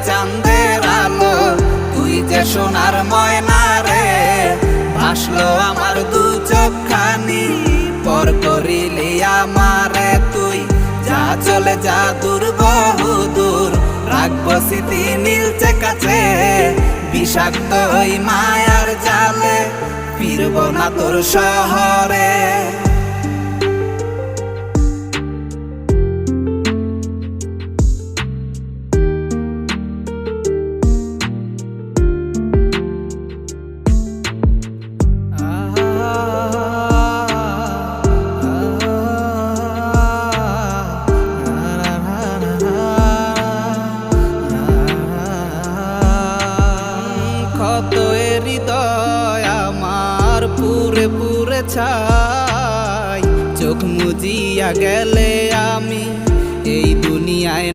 চাঁদের আলো, তুই যে সোনার ময়না রে। ভাসলো আমার দু চোখখানি, পর করিলি আমারে তুই। যা চলে যা দূর বহু দূর, রাখবো স্মৃতি নীলচে কাছে। বিষাক্ত ওই মায়ার জালে, ফিরব না তোর শহরে। কত হৃদয় আমার পুরে পুরে ছাই, চোখ মুজিয়া গেলে আমি